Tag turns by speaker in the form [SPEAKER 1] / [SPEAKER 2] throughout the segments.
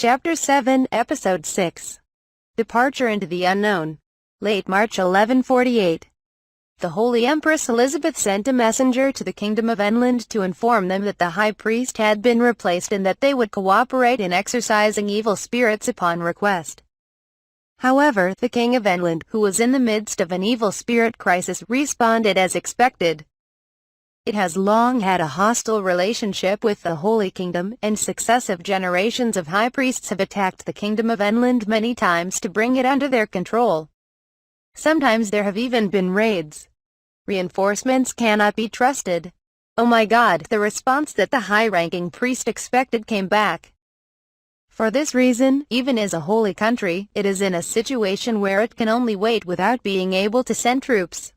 [SPEAKER 1] Chapter 7, Episode 6. Departure into the Unknown. Late March 1148. The Holy Empress Elizabeth sent a messenger to the Kingdom of England to inform them that the High Priest had been replaced and that they would cooperate in exorcising evil spirits upon request. However, the King of England, who was in the midst of an evil spirit crisis, responded as expected. It has long had a hostile relationship with the Holy Kingdom, and successive generations of high priests have attacked the Kingdom of England many times to bring it under their control. Sometimes there have even been raids. Reinforcements cannot be trusted. Oh my God, the response that the high-ranking priest expected came back. For this reason, even as a holy country, it is in a situation where it can only wait without being able to send troops.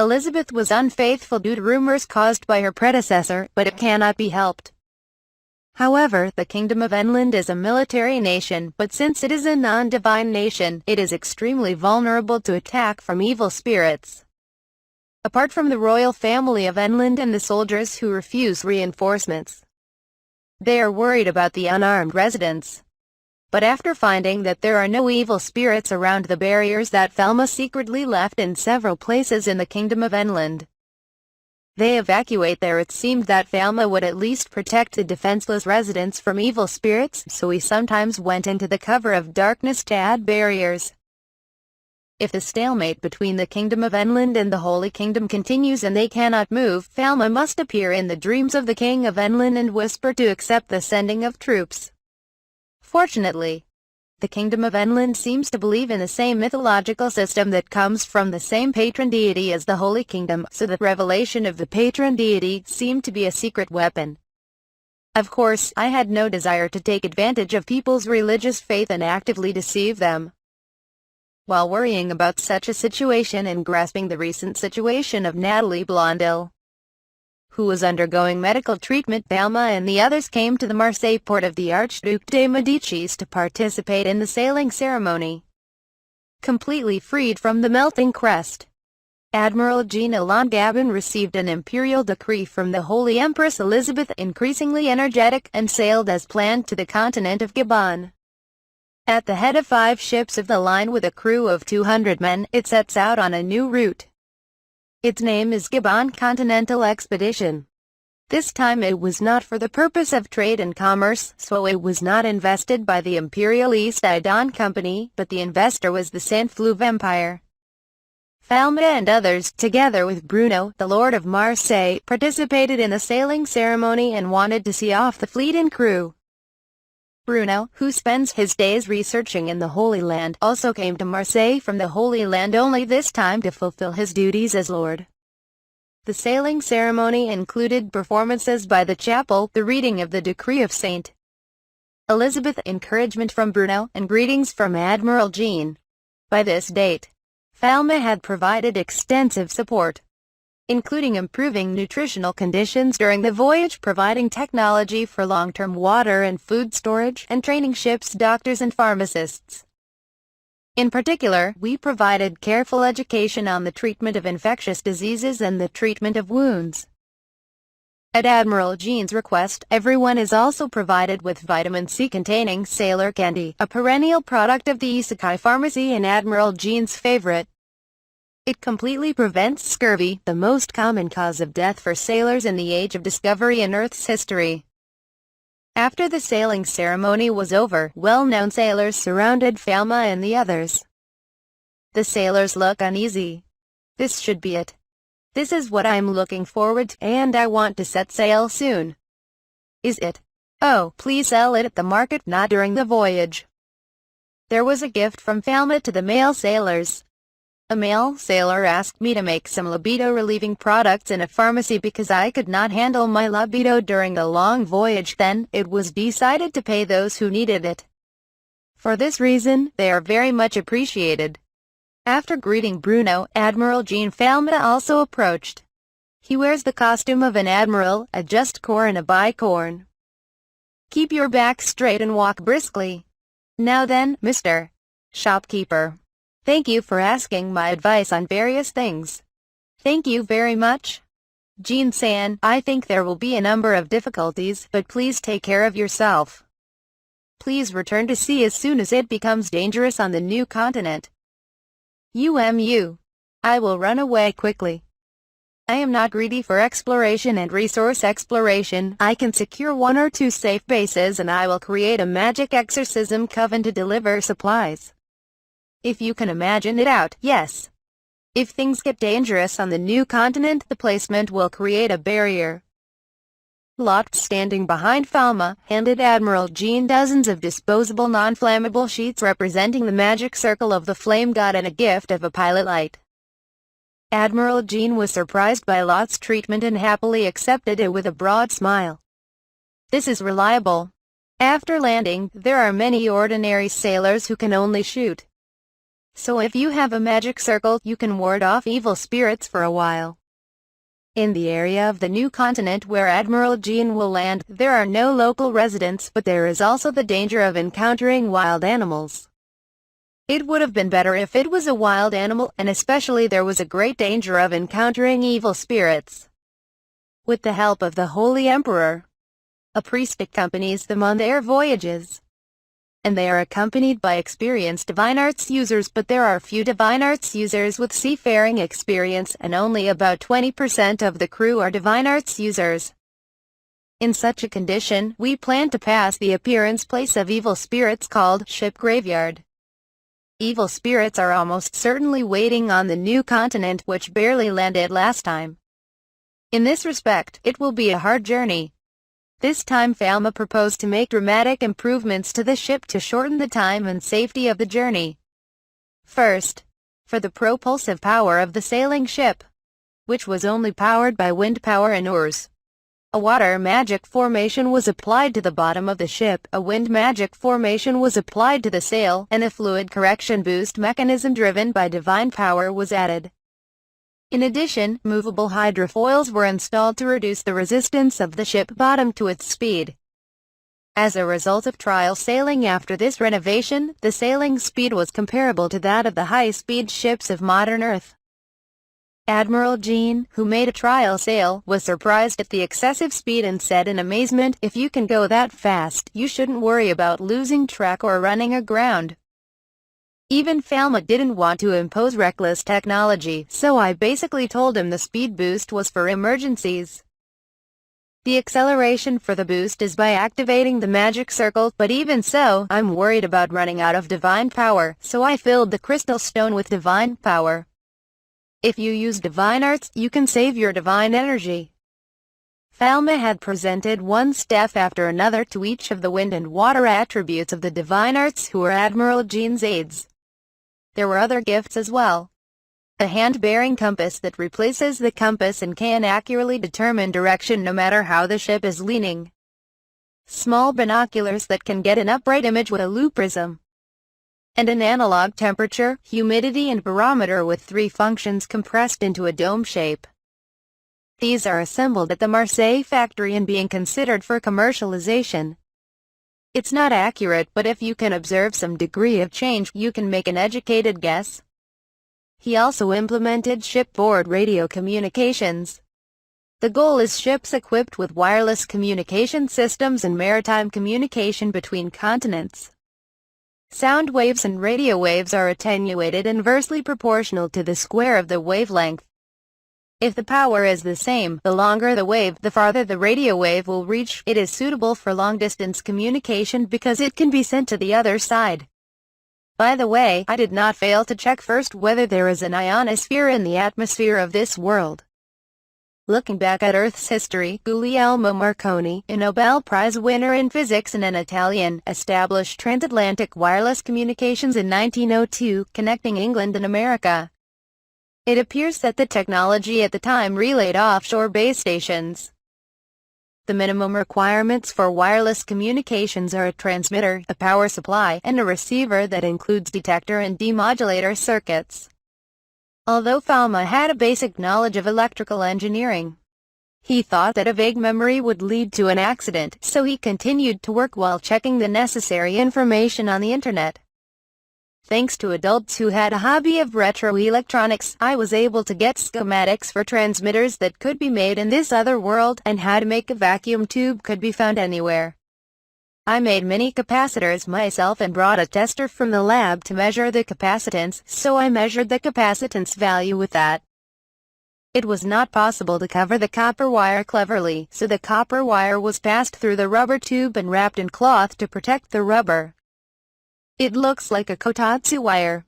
[SPEAKER 1] Elizabeth was unfaithful due to rumors caused by her predecessor, but it cannot be helped. However, the Kingdom of England is a military nation, but since it is a non-divine nation, it is extremely vulnerable to attack from evil spirits. Apart from the royal family of England and the soldiers who refuse reinforcements, they are worried about the unarmed residents. But after finding that there are no evil spirits around the barriers that Thelma secretly left in several places in the Kingdom of England, they evacuate there. It seemed that Thelma would at least protect the defenseless residents from evil spirits, so he sometimes went into the cover of darkness to add barriers. If the stalemate between the Kingdom of England and the Holy Kingdom continues and they cannot move, Thelma must appear in the dreams of the King of England and whisper to accept the sending of troops. Fortunately, the Kingdom of England seems to believe in the same mythological system that comes from the same patron deity as the Holy Kingdom, so the revelation of the patron deity seemed to be a secret weapon. Of course, I had no desire to take advantage of people's religious faith and actively deceive them. While worrying about such a situation and grasping the recent situation of Natalie Blondel, who was undergoing medical treatment, Thelma and the others came to the Marseille port of the Archduke de Medicis to participate in the sailing ceremony. Completely freed from the melting crest, Admiral Jean Gabin received an imperial decree from the Holy Empress Elizabeth, increasingly energetic, and sailed as planned to the continent of Gabon. At the head of 5 ships of the line with a crew of 200 men, it sets out on a new route. Its name is Gabon Continental Expedition. This time it was not for the purpose of trade and commerce, so it was not invested by the Imperial East Idan Company, but the investor was the Saint-Fleuve Empire. Thelma and others, together with Bruno, the Lord of Marseille, participated in the sailing ceremony and wanted to see off the fleet and crew. Bruno, who spends his days researching in the Holy Land, also came to Marseille from the Holy Land, only this time to fulfill his duties as Lord. The sailing ceremony included performances by the chapel, the reading of the decree of St. Elizabeth, encouragement from Bruno, and greetings from Admiral Jean. By this date, Thelma had provided extensive support, including improving nutritional conditions during the voyage, providing technology for long-term water and food storage, and training ship's doctors and pharmacists. In particular, we provided careful education on the treatment of infectious diseases and the treatment of wounds. At Admiral Jean's request, everyone is also provided with vitamin C containing sailor candy, a perennial product of the Isekai pharmacy and Admiral Jean's favorite. It completely prevents scurvy, the most common cause of death for sailors in the Age of Discovery in Earth's history. After the sailing ceremony was over, well-known sailors surrounded Thelma and the others. The sailors look uneasy. This should be it. This is what I'm looking forward to, and I want to set sail soon. Is it? Oh, please sell it at the market, not during the voyage. There was a gift from Thelma to the male sailors. A male sailor asked me to make some libido-relieving products in a pharmacy because I could not handle my libido during a long voyage. Then, it was decided to pay those who needed it. For this reason, they are very much appreciated. After greeting Bruno, Admiral Jean, Thelma also approached. He wears the costume of an admiral, a just corps and a bicorn. Keep your back straight and walk briskly. Now then, Mr. Shopkeeper. Thank you for asking my advice on various things. Thank you very much. Jean-san, I think there will be a number of difficulties, but please take care of yourself. Please return to sea as soon as it becomes dangerous on the new continent. I will run away quickly. I am not greedy for exploration and resource exploration. I can secure 1 or 2 safe bases and I will create a magic exorcism coven to deliver supplies. If you can imagine it out, yes. If things get dangerous on the new continent, the placement will create a barrier. Lot, standing behind Falma, handed Admiral Jean dozens of disposable non-flammable sheets representing the magic circle of the flame god and a gift of a pilot light. Admiral Jean was surprised by Lot's treatment and happily accepted it with a broad smile. This is reliable. After landing, there are many ordinary sailors who can only shoot. So if you have a magic circle, you can ward off evil spirits for a while. In the area of the new continent where Admiral Jean will land, there are no local residents, but there is also the danger of encountering wild animals. It would have been better if it was a wild animal, and especially there was a great danger of encountering evil spirits. With the help of the Holy Emperor, a priest accompanies them on their voyages. And they are accompanied by experienced divine arts users, but there are few divine arts users with seafaring experience, and only about 20% of the crew are divine arts users. In such a condition, we plan to pass the appearance place of evil spirits called Ship Graveyard. Evil spirits are almost certainly waiting on the new continent, which barely landed last time. In this respect, it will be a hard journey. This time Falma proposed to make dramatic improvements to the ship to shorten the time and safety of the journey. First, for the propulsive power of the sailing ship, which was only powered by wind power and oars, a water magic formation was applied to the bottom of the ship, a wind magic formation was applied to the sail, and a fluid correction boost mechanism driven by divine power was added. In addition, movable hydrofoils were installed to reduce the resistance of the ship bottom to its speed. As a result of trial sailing after this renovation, the sailing speed was comparable to that of the high-speed ships of modern Earth. Admiral Jean, who made a trial sail, was surprised at the excessive speed and said in amazement, "If you can go that fast, you shouldn't worry about losing track or running aground." Even Falma didn't want to impose reckless technology, so I basically told him the speed boost was for emergencies. The acceleration for the boost is by activating the magic circle, but even so, I'm worried about running out of divine power, so I filled the crystal stone with divine power. If you use divine arts, you can save your divine energy. Falma had presented one staff after another to each of the wind and water attributes of the divine arts who were Admiral Jean's aides. There were other gifts as well. A hand-bearing compass that replaces the compass and can accurately determine direction no matter how the ship is leaning. Small binoculars that can get an upright image with a loop prism. And an analog temperature, humidity and barometer with 3 functions compressed into a dome shape. These are assembled at the Marseille factory and being considered for commercialization. It's not accurate, but if you can observe some degree of change, you can make an educated guess. He also implemented shipboard radio communications. The goal is ships equipped with wireless communication systems and maritime communication between continents. Sound waves and radio waves are attenuated inversely proportional to the square of the wavelength. If the power is the same, the longer the wave, the farther the radio wave will reach. It is suitable for long-distance communication because it can be sent to the other side. By the way, I did not fail to check first whether there is an ionosphere in the atmosphere of this world. Looking back at Earth's history, Guglielmo Marconi, a Nobel Prize winner in physics and an Italian, established transatlantic wireless communications in 1902, connecting England and America. It appears that the technology at the time relayed offshore base stations. The minimum requirements for wireless communications are a transmitter, a power supply, and a receiver that includes detector and demodulator circuits. Although Falma had a basic knowledge of electrical engineering, he thought that a vague memory would lead to an accident, so he continued to work while checking the necessary information on the internet. Thanks to adults who had a hobby of retro electronics, I was able to get schematics for transmitters that could be made in this other world, and how to make a vacuum tube could be found anywhere. I made mini capacitors myself and brought a tester from the lab to measure the capacitance, so I measured the capacitance value with that. It was not possible to cover the copper wire cleverly, so the copper wire was passed through the rubber tube and wrapped in cloth to protect the rubber. It looks like a kotatsu wire.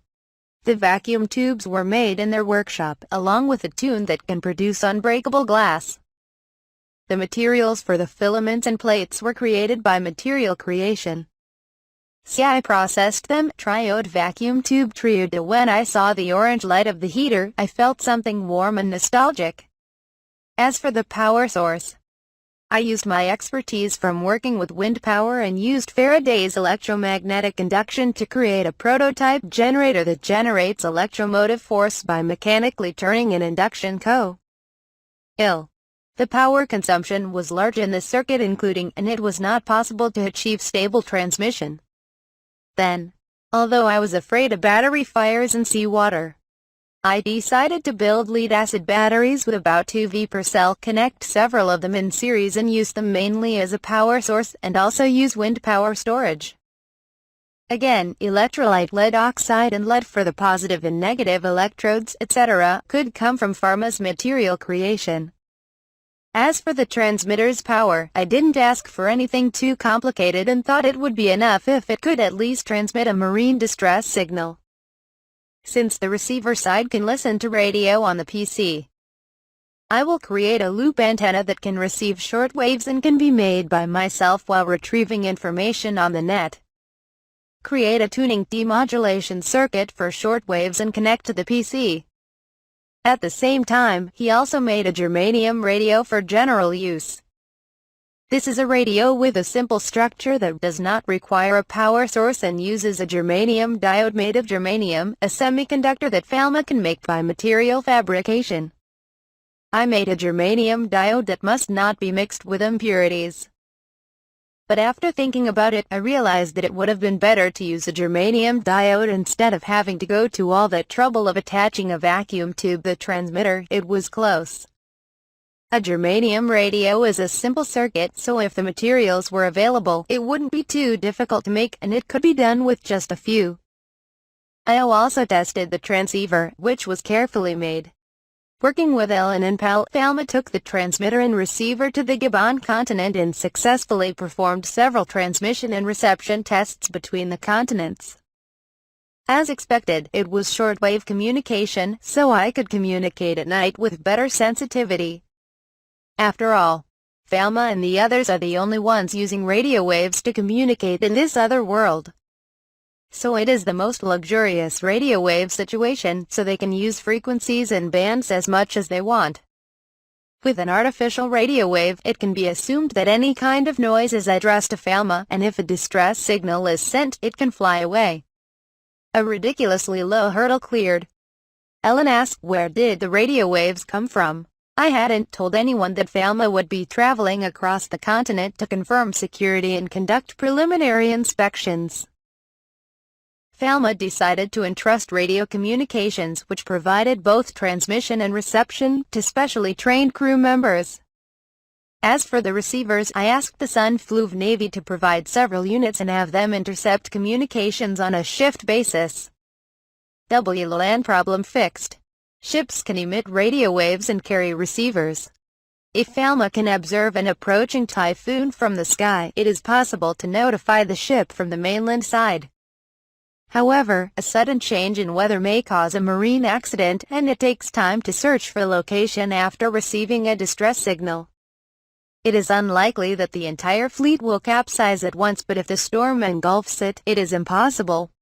[SPEAKER 1] The vacuum tubes were made in their workshop, along with a tune that can produce unbreakable glass. The materials for the filaments and plates were created by Material Creation. See, I processed them, triode vacuum tube triode. When I saw the orange light of the heater, I felt something warm and nostalgic. As for the power source, I used my expertise from working with wind power and used Faraday's electromagnetic induction to create a prototype generator that generates electromotive force by mechanically turning an induction coil. The power consumption was large in the circuit and it was not possible to achieve stable transmission. Then, although I was afraid of battery fires and seawater, I decided to build lead-acid batteries with about 2V per cell, connect several of them in series and use them mainly as a power source and also use wind power storage. Again, electrolyte lead oxide and lead for the positive and negative electrodes, etc., could come from Pharma's Material Creation. As for the transmitter's power, I didn't ask for anything too complicated and thought it would be enough if it could at least transmit a marine distress signal, since the receiver side can listen to radio on the PC. I will create a loop antenna that can receive short waves and can be made by myself while retrieving information on the net. Create a tuning demodulation circuit for short waves and connect to the PC. At the same time, he also made a germanium radio for general use. This is a radio with a simple structure that does not require a power source and uses a germanium diode made of germanium, a semiconductor that Pharma can make by material fabrication. I made a germanium diode that must not be mixed with impurities. But after thinking about it, I realized that it would have been better to use a germanium diode instead of having to go to all that trouble of attaching a vacuum tube to the transmitter. It was close. A germanium radio is a simple circuit, so if the materials were available, it wouldn't be too difficult to make and it could be done with just a few. I also tested the transceiver, which was carefully made. Working with Ellen and Pal, Pharma took the transmitter and receiver to the Gabon continent and successfully performed several transmission and reception tests between the continents. As expected, it was shortwave communication, so I could communicate at night with better sensitivity. After all, Pharma and the others are the only ones using radio waves to communicate in this other world. So it is the most luxurious radio wave situation, so they can use frequencies and bands as much as they want. With an artificial radio wave, it can be assumed that any kind of noise is addressed to Pharma, and if a distress signal is sent, it can fly away. A ridiculously low hurdle cleared. Ellen asked, where did the radio waves come from? I hadn't told anyone that Pharma would be traveling across the continent to confirm security and conduct preliminary inspections. Pharma decided to entrust radio communications, which provided both transmission and reception, to specially trained crew members. As for the receivers, I asked the Sun Fluve Navy to provide several units and have them intercept communications on a shift basis. WLAN problem fixed. Ships can emit radio waves and carry receivers. If Pharma can observe an approaching typhoon from the sky, it is possible to notify the ship from the mainland side. However, a sudden change in weather may cause a marine accident, and it takes time to search for location after receiving a distress signal. It is unlikely that the entire fleet will capsize at once, but if the storm engulfs it, it is impossible.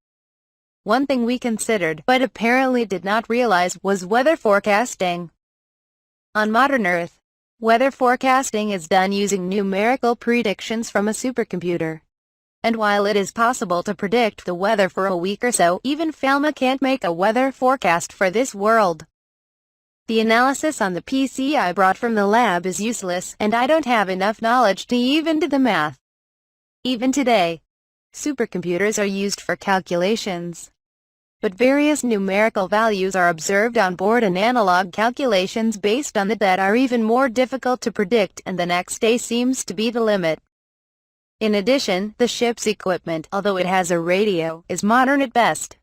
[SPEAKER 1] One thing we considered, but apparently did not realize, was weather forecasting. On modern Earth, weather forecasting is done using numerical predictions from a supercomputer. And while it is possible to predict the weather for a week or so, even Pharma can't make a weather forecast for this world. The analysis on the PC I brought from the lab is useless, and I don't have enough knowledge to even do the math. Even today, supercomputers are used for calculations. But various numerical values are observed on board, and analog calculations based on the data are even more difficult to predict, and the next day seems to be the limit. In addition, the ship's equipment, although it has a radio, is modern at best.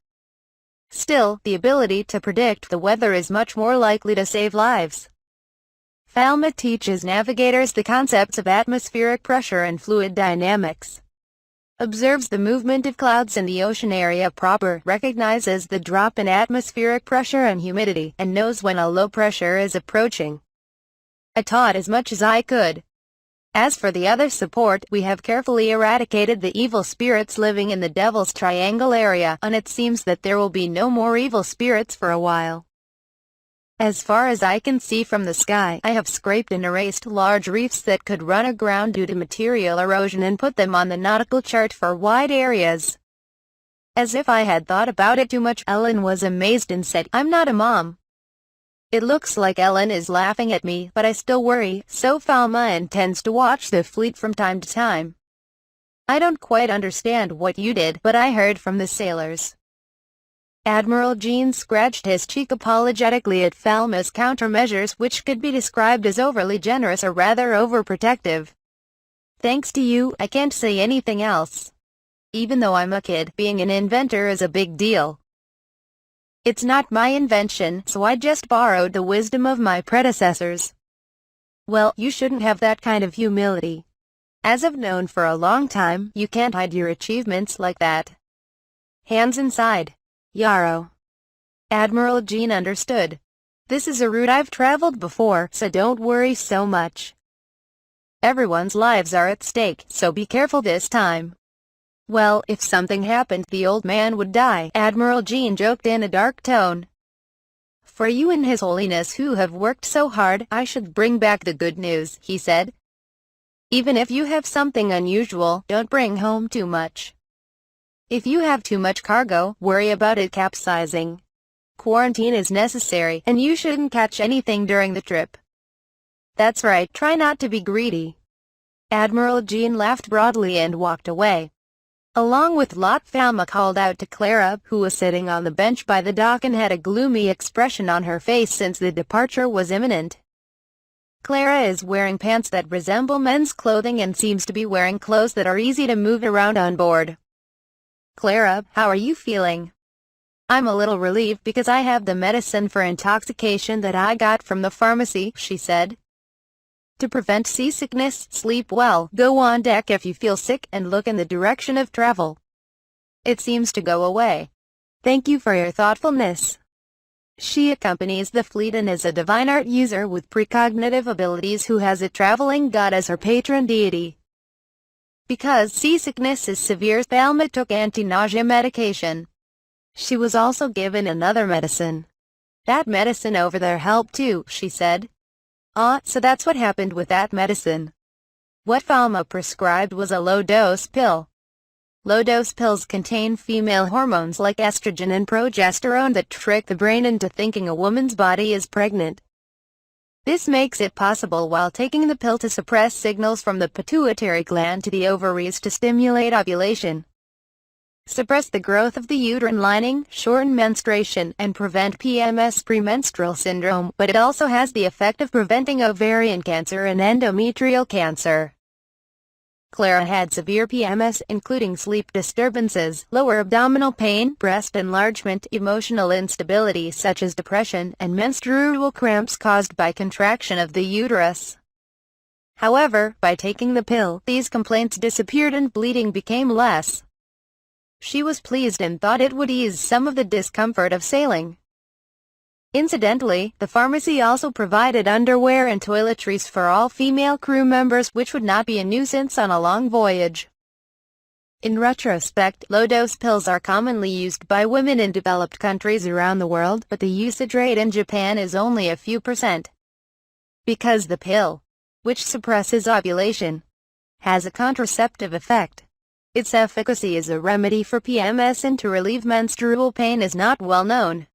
[SPEAKER 1] Still, the ability to predict the weather is much more likely to save lives. Falmouth teaches navigators the concepts of atmospheric pressure and fluid dynamics. Observes the movement of clouds in the ocean area proper, recognizes the drop in atmospheric pressure and humidity, and knows when a low pressure is approaching. I taught as much as I could. As for the other support, we have carefully eradicated the evil spirits living in the Devil's Triangle area, and it seems that there will be no more evil spirits for a while. As far as I can see from the sky, I have scraped and erased large reefs that could run aground due to material erosion and put them on the nautical chart for wide areas. As if I had thought about it too much, Ellen was amazed and said, "I'm not a mom." It looks like Ellen is laughing at me, but I still worry, so Falma intends to watch the fleet from time to time. I don't quite understand what you did, but I heard from the sailors. Admiral Jean scratched his cheek apologetically at Falma's countermeasures, which could be described as overly generous or rather overprotective. Thanks to you, I can't say anything else. Even though I'm a kid, being an inventor is a big deal. It's not my invention, so I just borrowed the wisdom of my predecessors. Well, you shouldn't have that kind of humility. As I've known for a long time, you can't hide your achievements like that. Hands inside. Yarrow. Admiral Jean understood. This is a route I've traveled before, so don't worry so much. Everyone's lives are at stake, so be careful this time. Well, if something happened, the old man would die, Admiral Jean joked in a dark tone. For you and His Holiness who have worked so hard, I should bring back the good news, he said. Even if you have something unusual, don't bring home too much. If you have too much cargo, worry about it capsizing. Quarantine is necessary, and you shouldn't catch anything during the trip. That's right, try not to be greedy. Admiral Jean laughed broadly and walked away. Along with Lot, Falma called out to Clara, who was sitting on the bench by the dock and had a gloomy expression on her face since the departure was imminent. Clara is wearing pants that resemble men's clothing and seems to be wearing clothes that are easy to move around on board. Clara, how are you feeling? I'm a little relieved because I have the medicine for intoxication that I got from the pharmacy, she said. To prevent seasickness, sleep well, go on deck if you feel sick, and look in the direction of travel. It seems to go away. Thank you for your thoughtfulness. She accompanies the fleet and is a divine art user with precognitive abilities who has a traveling god as her patron deity. Because seasickness is severe, Falma took anti-nausea medication. She was also given another medicine. That medicine over there helped too, she said. Ah, so that's what happened with that medicine. What Falma prescribed was a low-dose pill. Low-dose pills contain female hormones like estrogen and progesterone that trick the brain into thinking a woman's body is pregnant. This makes it possible while taking the pill to suppress signals from the pituitary gland to the ovaries to stimulate ovulation, suppress the growth of the uterine lining, shorten menstruation, and prevent PMS premenstrual syndrome, but it also has the effect of preventing ovarian cancer and endometrial cancer. Clara had severe PMS, including sleep disturbances, lower abdominal pain, breast enlargement, emotional instability such as depression, and menstrual cramps caused by contraction of the uterus. However, by taking the pill, these complaints disappeared and bleeding became less. She was pleased and thought it would ease some of the discomfort of sailing. Incidentally, the pharmacy also provided underwear and toiletries for all female crew members, which would not be a nuisance on a long voyage. In retrospect, low-dose pills are commonly used by women in developed countries around the world, but the usage rate in Japan is only a few %. Because the pill, which suppresses ovulation, has a contraceptive effect. Its efficacy as a remedy for PMS and to relieve menstrual pain is not well known.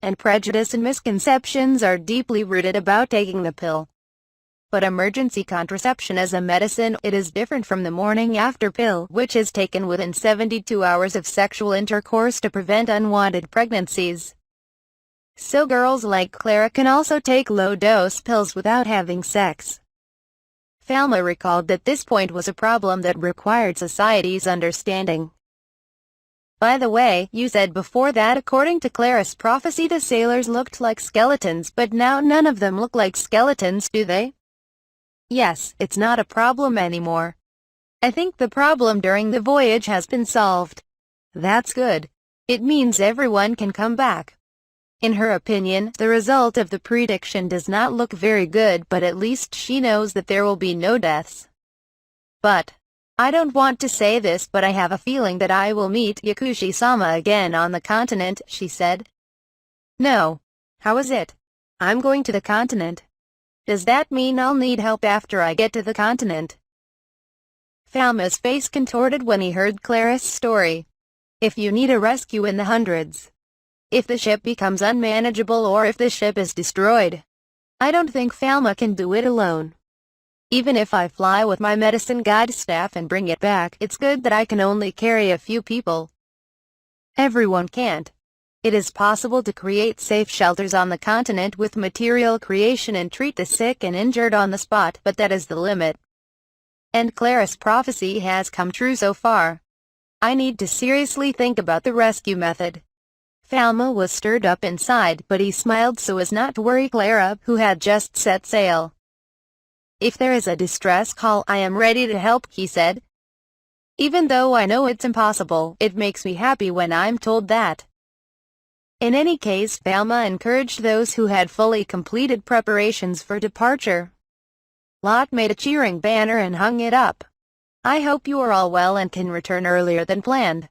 [SPEAKER 1] And prejudice and misconceptions are deeply rooted about taking the pill. But emergency contraception as a medicine, it is different from the morning after pill, which is taken within 72 hours of sexual intercourse to prevent unwanted pregnancies. So girls like Clara can also take low-dose pills without having sex. Falma recalled that this point was a problem that required society's understanding. By the way, you said before that according to Clara's prophecy the sailors looked like skeletons, but now none of them look like skeletons, do they? Yes, it's not a problem anymore. I think the problem during the voyage has been solved. That's good. It means everyone can come back. In her opinion, the result of the prediction does not look very good, but at least she knows that there will be no deaths. But I don't want to say this, but I have a feeling that I will meet Yakushi-sama again on the continent, she said. No. How is it? I'm going to the continent. Does that mean I'll need help after I get to the continent? Falma's face contorted when he heard Clara's story. If you need a rescue in the hundreds. If the ship becomes unmanageable or if the ship is destroyed. I don't think Falma can do it alone. Even if I fly with my medicine guide staff and bring it back, it's good that I can only carry a few people. Everyone can't. It is possible to create safe shelters on the continent with material creation and treat the sick and injured on the spot, but that is the limit. And Clara's prophecy has come true so far. I need to seriously think about the rescue method. Falma was stirred up inside, but he smiled so as not to worry Clara, who had just set sail. If there is a distress call, I am ready to help, he said. Even though I know it's impossible, it makes me happy when I'm told that. In any case, Falma encouraged those who had fully completed preparations for departure. Lot made a cheering banner and hung it up. I hope you are all well and can return earlier than planned.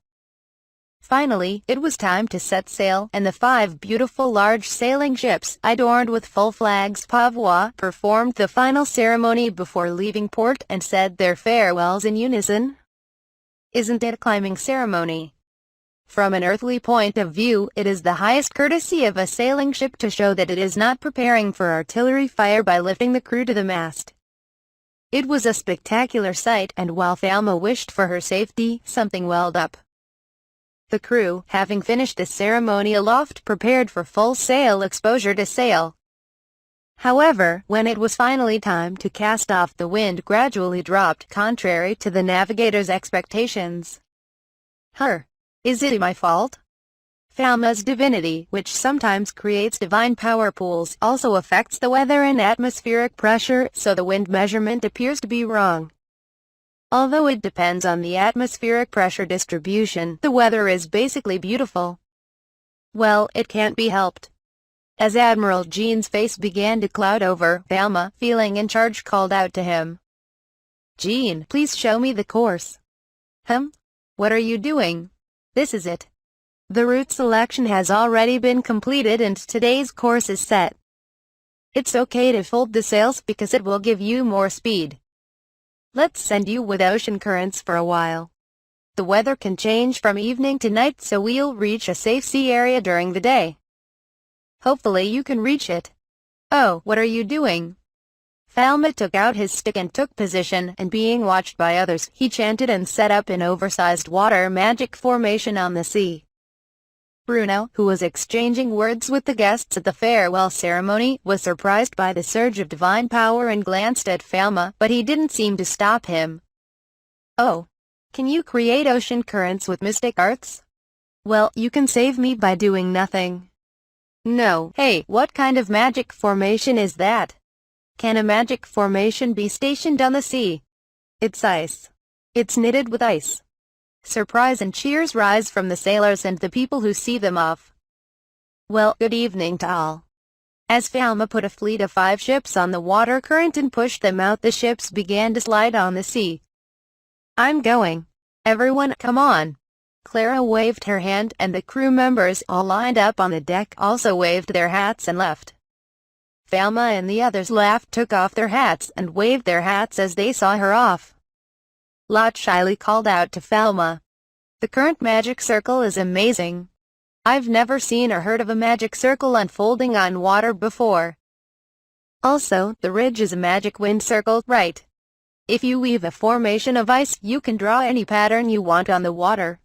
[SPEAKER 1] Finally, it was time to set sail, and the 5 beautiful large sailing ships, adorned with full flags pavois, performed the final ceremony before leaving port and said their farewells in unison. Isn't it a climbing ceremony? From an earthly point of view, it is the highest courtesy of a sailing ship to show that it is not preparing for artillery fire by lifting the crew to the mast. It was a spectacular sight, and while Falma wished for her safety, something welled up. The crew, having finished the ceremony aloft, prepared for full sail exposure to sail. However, when it was finally time to cast off, the wind gradually dropped, contrary to the navigator's expectations. Is it my fault? Falma's divinity, which sometimes creates divine power pools, also affects the weather and atmospheric pressure, so the wind measurement appears to be wrong. Although it depends on the atmospheric pressure distribution, the weather is basically beautiful. Well, it can't be helped. As Admiral Jean's face began to cloud over, Falma, feeling in charge, called out to him. Jean, please show me the course. What are you doing? This is it. The route selection has already been completed and today's course is set. It's okay to fold the sails because it will give you more speed. Let's send you with ocean currents for a while. The weather can change from evening to night, so we'll reach a safe sea area during the day. Hopefully you can reach it. Oh, what are you doing? Falma took out his stick and took position, and being watched by others, he chanted and set up an oversized water magic formation on the sea. Bruno, who was exchanging words with the guests at the farewell ceremony, was surprised by the surge of divine power and glanced at Falma, but he didn't seem to stop him. Oh. Can you create ocean currents with mystic arts? Well, you can save me by doing nothing. No. Hey, what kind of magic formation is that? Can a magic formation be stationed on the sea? It's ice. It's knitted with ice. Surprise and cheers rise from the sailors and the people who see them off. Well, good evening to all. As Falma put a fleet of 5 ships on the water current and pushed them out, the ships began to slide on the sea. I'm going. Everyone, come on. Clara waved her hand, and the crew members, all lined up on the deck, also waved their hats and left. Falma and the others laughed, took off their hats, and waved their hats as they saw her off. Lot shyly called out to Falma. The current magic circle is amazing. I've never seen or heard of a magic circle unfolding on water before. Also, the ridge is a magic wind circle, right? If you weave a formation of ice, you can draw any pattern you want on the water.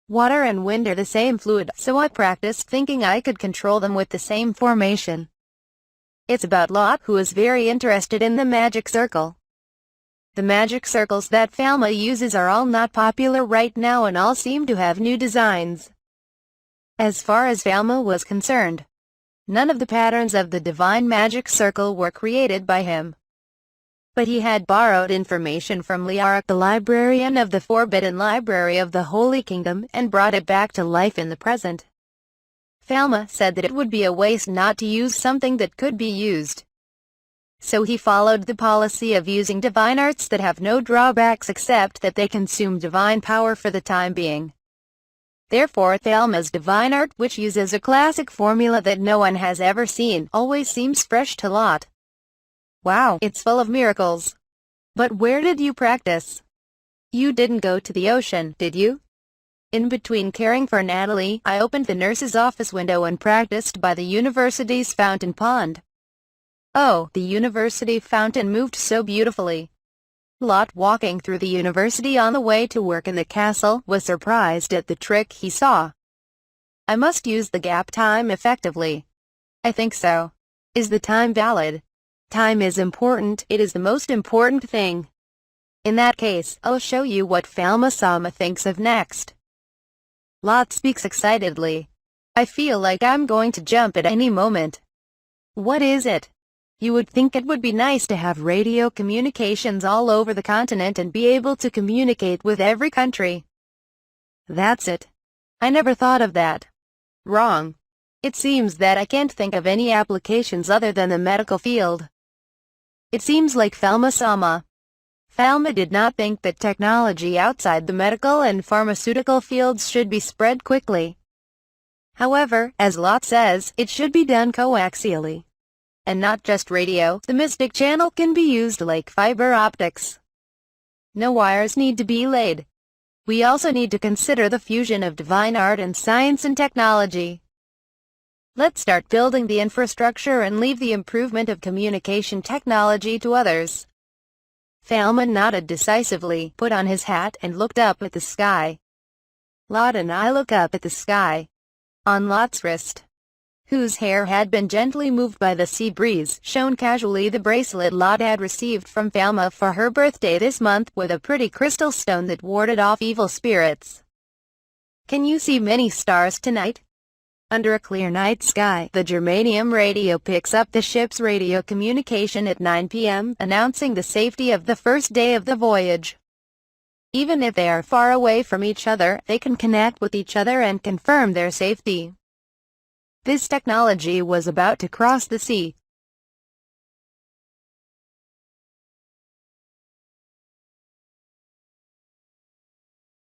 [SPEAKER 1] Water and wind are the same fluid, so I practiced thinking I could control them with the same formation. It's about Lot, who is very interested in the magic circle. The magic circles that Falma uses are all not popular right now and all seem to have new designs. As far as Falma was concerned, none of the patterns of the divine magic circle were created by him. But he had borrowed information from Liarik, the librarian of the Forbidden Library of the Holy Kingdom, and brought it back to life in the present. Falma said that it would be a waste not to use something that could be used. So he followed the policy of using divine arts that have no drawbacks except that they consume divine power for the time being. Therefore, Falma's divine art, which uses a classic formula that no one has ever seen, always seems fresh to Lot. Wow, it's full of miracles. But where did you practice? You didn't go to the ocean, did you? In between caring for Natalie, I opened the nurse's office window and practiced by the university's fountain pond. Oh, the university fountain moved so beautifully. Lot, walking through the university on the way to work in the castle, was surprised at the trick he saw. I must use the gap time effectively. I think so. Is the time valid? Time is important. It is the most important thing. In that case, I'll show you what Falma-sama thinks of next. Lot speaks excitedly. I feel like I'm going to jump at any moment. What is it? You would think it would be nice to have radio communications all over the continent and be able to communicate with every country. That's it. I never thought of that. Wrong. It seems that I can't think of any applications other than the medical field. It seems like Falma-sama. Falma did not think that technology outside the medical and pharmaceutical fields should be spread quickly. However, as Lot says, it should be done coaxially. And not just radio. The Mystic Channel can be used like fiber optics. No wires need to be laid. We also need to consider the fusion of divine art and science and technology. Let's start building the infrastructure and leave the improvement of communication technology to others. Falma nodded decisively, put on his hat, and looked up at the sky. Lot and I look up at the sky. On Lot's wrist, whose hair had been gently moved by the sea breeze, shone casually the bracelet Lot had received from Falma for her birthday this month, with a pretty crystal stone that warded off evil spirits. Can you see many stars tonight? Under a clear night sky, the germanium radio picks up the ship's radio communication at 9 p.m., announcing the safety of the first day of the voyage. Even if they are far away from each other, they can connect with each other and confirm their safety. This technology was about to cross the sea.